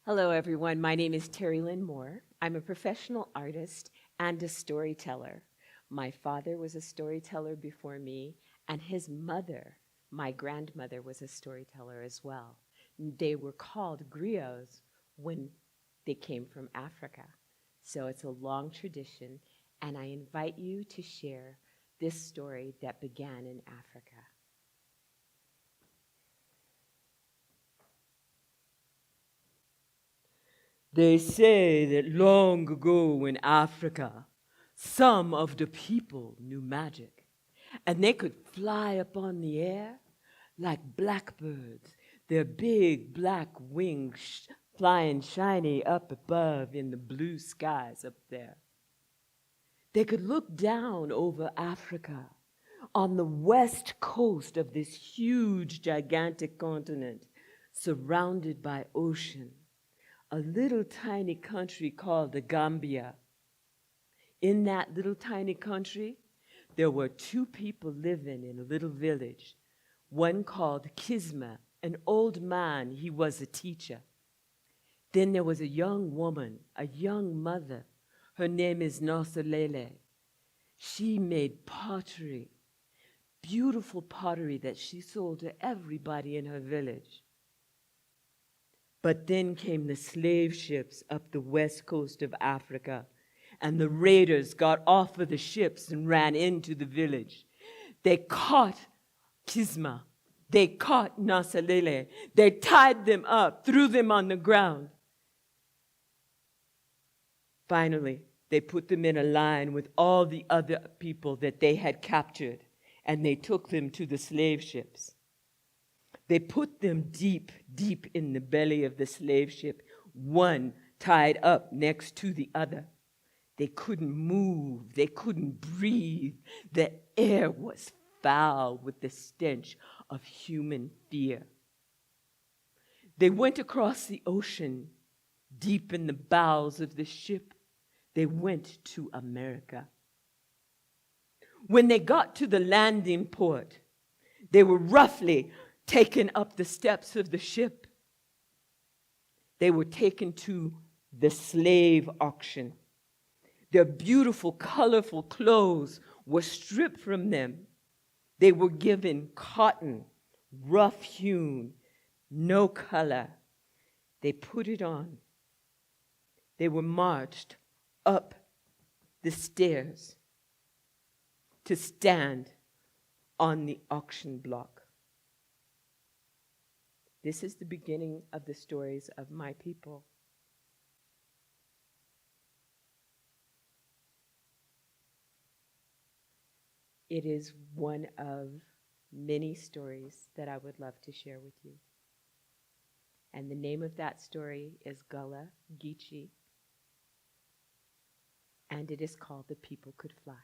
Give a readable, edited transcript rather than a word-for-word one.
Hello, everyone. My name is Terrilynn Moore. I'm a professional artist and a storyteller. My father was a storyteller before me, and his mother, my grandmother, was a storyteller as well. They were called griots when they came from Africa. So it's a long tradition, and I invite you to share this story that began in Africa. They say that long ago in Africa, some of the people knew magic, and they could fly up on the air like blackbirds, their big black wings flying shiny up above in the blue skies up there. They could look down over Africa on the west coast of this huge, gigantic continent surrounded by ocean. A little tiny country called the Gambia. In that little tiny country, there were two people living in a little village. One called Kisma, an old man, he was a teacher. Then there was a young woman, a young mother. Her name is Nosalele. She made pottery, beautiful pottery that she sold to everybody in her village. But then came the slave ships up the west coast of Africa, and the raiders got off of the ships and ran into the village. They caught Kisma. They caught Nasalele. They tied them up, threw them on the ground. Finally, they put them in a line with all the other people that they had captured, and they took them to the slave ships. They put them deep, deep in the belly of the slave ship, one tied up next to the other. They couldn't move. They couldn't breathe. The air was foul with the stench of human fear. They went across the ocean, deep in the bowels of the ship. They went to America. When they got to the landing port, they were roughly taken up the steps of the ship. They were taken to the slave auction. Their beautiful, colorful clothes were stripped from them. They were given cotton, rough-hewn, no color. They put it on. They were marched up the stairs to stand on the auction block. This is the beginning of the stories of my people. It is one of many stories that I would love to share with you. And the name of that story is Gullah Geechee, and it is called The People Could Fly.